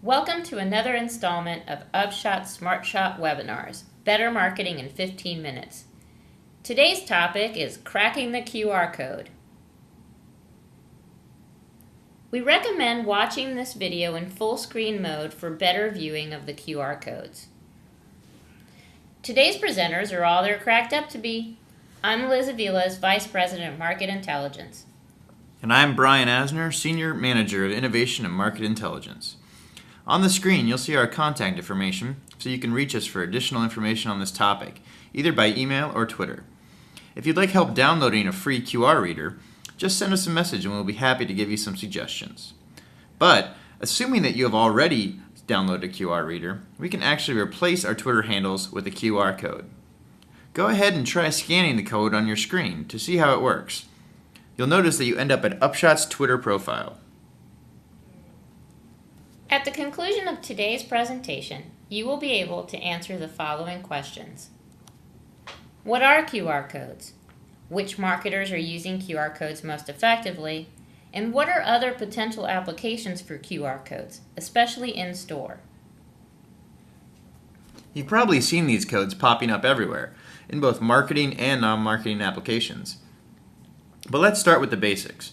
Welcome to another installment of Upshot Smartshot webinars, Better Marketing in 15 Minutes. Today's topic is cracking the QR code. We recommend watching this video in full screen mode for better viewing of the QR codes. Today's presenters are all they're cracked up to be. I'm Liz Avila's Vice President of Market Intelligence. And I'm Brian Asner, Senior Manager of Innovation and Market Intelligence. On the screen, you'll see our contact information, so you can reach us for additional information on this topic, either by email or Twitter. If you'd like help downloading a free QR reader, just send us a message and we'll be happy to give you some suggestions. But, assuming that you have already downloaded a QR reader, we can actually replace our Twitter handles with a QR code. Go ahead and try scanning the code on your screen to see how it works. You'll notice that you end up at Upshot's Twitter profile. At the conclusion of today's presentation, you will be able to answer the following questions. What are QR codes? Which marketers are using QR codes most effectively? And what are other potential applications for QR codes, especially in store? You've probably seen these codes popping up everywhere, in both marketing and non-marketing applications. But let's start with the basics.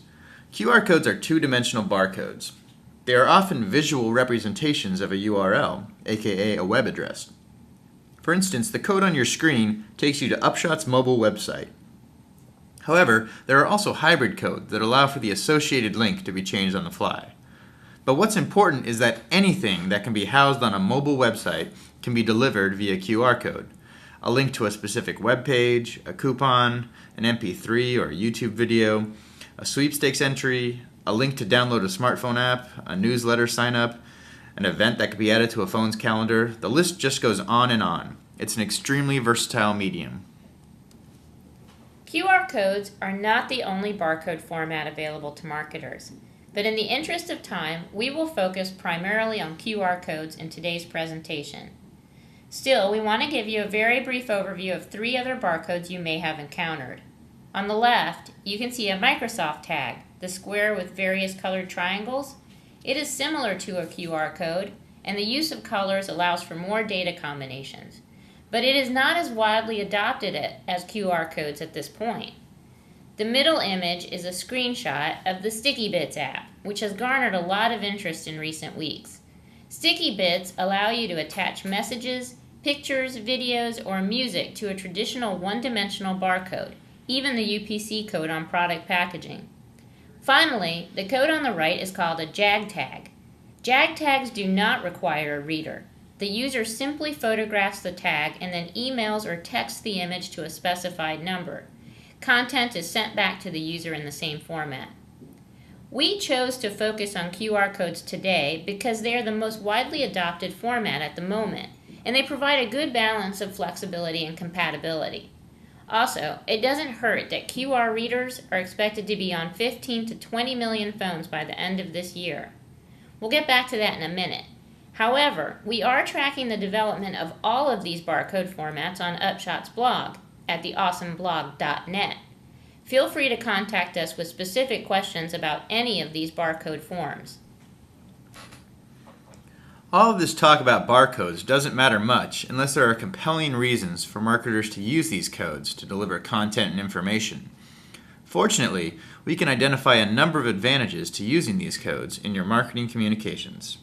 QR codes are two-dimensional barcodes. They are often visual representations of a URL, aka a web address. For instance, the code on your screen takes you to Upshot's mobile website. However, there are also hybrid codes that allow for the associated link to be changed on the fly. But what's important is that anything that can be housed on a mobile website can be delivered via QR code. A link to a specific web page, a coupon, an MP3 or YouTube video, a sweepstakes entry, a link to download a smartphone app, a newsletter sign up, an event that could be added to a phone's calendar. The list just goes on and on. It's an extremely versatile medium. QR codes are not the only barcode format available to marketers, but in the interest of time, we will focus primarily on QR codes in today's presentation. Still, we want to give you a very brief overview of three other barcodes you may have encountered. On the left, you can see a Microsoft tag, the square with various colored triangles. It is similar to a QR code, and the use of colors allows for more data combinations. But it is not as widely adopted as QR codes at this point. The middle image is a screenshot of the Sticky Bits app, which has garnered a lot of interest in recent weeks. Sticky Bits allow you to attach messages, pictures, videos, or music to a traditional one-dimensional barcode, even the UPC code on product packaging. Finally, the code on the right is called a JAG tag. JAG tags do not require a reader. The user simply photographs the tag and then emails or texts the image to a specified number. Content is sent back to the user in the same format. We chose to focus on QR codes today because they are the most widely adopted format at the moment, and they provide a good balance of flexibility and compatibility. Also, it doesn't hurt that QR readers are expected to be on 15 to 20 million phones by the end of this year. We'll get back to that in a minute. However, we are tracking the development of all of these barcode formats on Upshot's blog at theawesomeblog.net. Feel free to contact us with specific questions about any of these barcode forms. All of this talk about barcodes doesn't matter much unless there are compelling reasons for marketers to use these codes to deliver content and information. Fortunately, we can identify a number of advantages to using these codes in your marketing communications.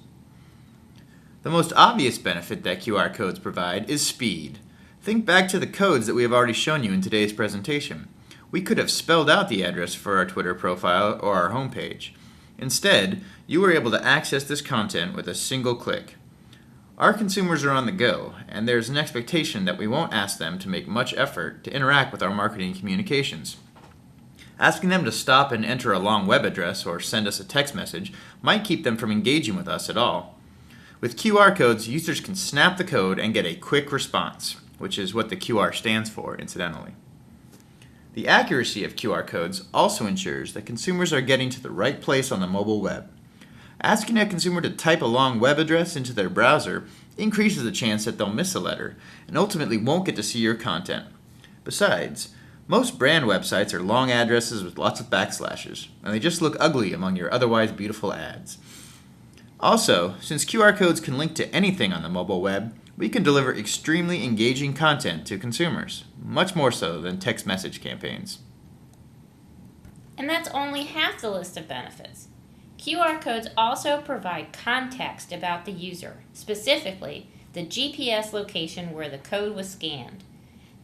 The most obvious benefit that QR codes provide is speed. Think back to the codes that we have already shown you in today's presentation. We could have spelled out the address for our Twitter profile or our homepage. Instead, you were able to access this content with a single click. Our consumers are on the go, and there's an expectation that we won't ask them to make much effort to interact with our marketing communications. Asking them to stop and enter a long web address or send us a text message might keep them from engaging with us at all. With QR codes, users can snap the code and get a quick response, which is what the QR stands for, incidentally. The accuracy of QR codes also ensures that consumers are getting to the right place on the mobile web. Asking a consumer to type a long web address into their browser increases the chance that they'll miss a letter and ultimately won't get to see your content. Besides, most brand websites are long addresses with lots of backslashes, and they just look ugly among your otherwise beautiful ads. Also, since QR codes can link to anything on the mobile web, we can deliver extremely engaging content to consumers, much more so than text message campaigns. And that's only half the list of benefits. QR codes also provide context about the user, specifically the GPS location where the code was scanned.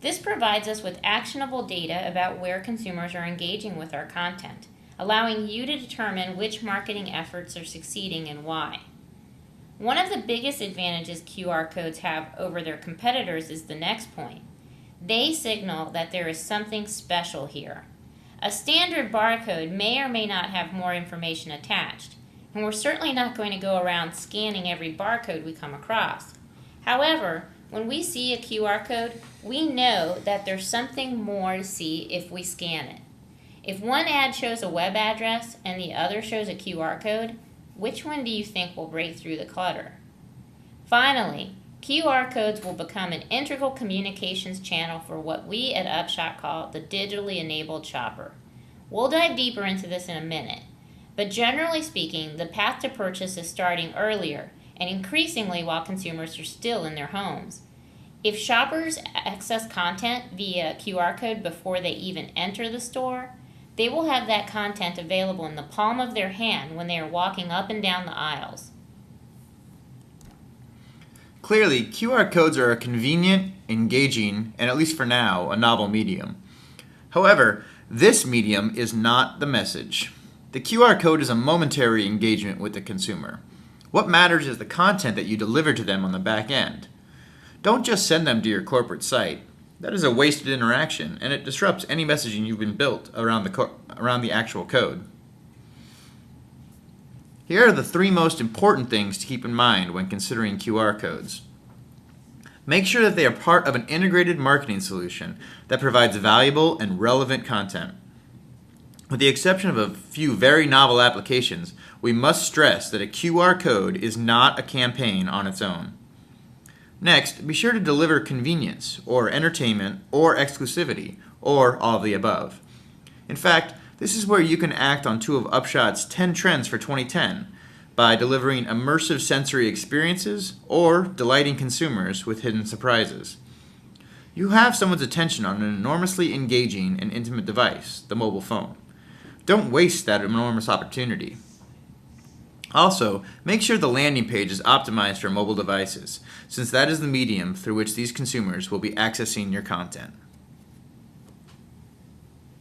This provides us with actionable data about where consumers are engaging with our content, allowing you to determine which marketing efforts are succeeding and why. One of the biggest advantages QR codes have over their competitors is the next point. They signal that there is something special here. A standard barcode may or may not have more information attached, and we're certainly not going to go around scanning every barcode we come across. However, when we see a QR code, we know that there's something more to see if we scan it. If one ad shows a web address and the other shows a QR code, which one do you think will break through the clutter? Finally, QR codes will become an integral communications channel for what we at Upshot call the digitally enabled shopper. We'll dive deeper into this in a minute, but generally speaking, the path to purchase is starting earlier and increasingly while consumers are still in their homes. If shoppers access content via QR code before they even enter the store, they will have that content available in the palm of their hand when they are walking up and down the aisles. Clearly, QR codes are a convenient, engaging, and at least for now, a novel medium. However, this medium is not the message. The QR code is a momentary engagement with the consumer. What matters is the content that you deliver to them on the back end. Don't just send them to your corporate site. That is a wasted interaction, and it disrupts any messaging you've been built around the actual code. Here are the 3 most important things to keep in mind when considering QR codes. Make sure that they are part of an integrated marketing solution that provides valuable and relevant content. With the exception of a few very novel applications, we must stress that a QR code is not a campaign on its own. Next, be sure to deliver convenience, or entertainment, or exclusivity, or all of the above. In fact, this is where you can act on 2 of Upshot's 10 trends for 2010 by delivering immersive sensory experiences or delighting consumers with hidden surprises. You have someone's attention on an enormously engaging and intimate device, the mobile phone. Don't waste that enormous opportunity. Also, make sure the landing page is optimized for mobile devices, since that is the medium through which these consumers will be accessing your content.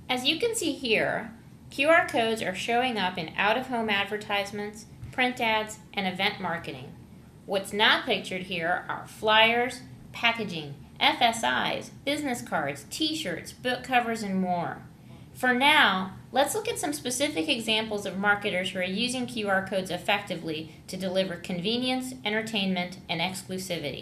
As you can see here, QR codes are showing up in out-of-home advertisements, print ads, and event marketing. What's not pictured here are flyers, packaging, FSIs, business cards, t-shirts, book covers, and more. For now, let's look at some specific examples of marketers who are using QR codes effectively to deliver convenience, entertainment, and exclusivity.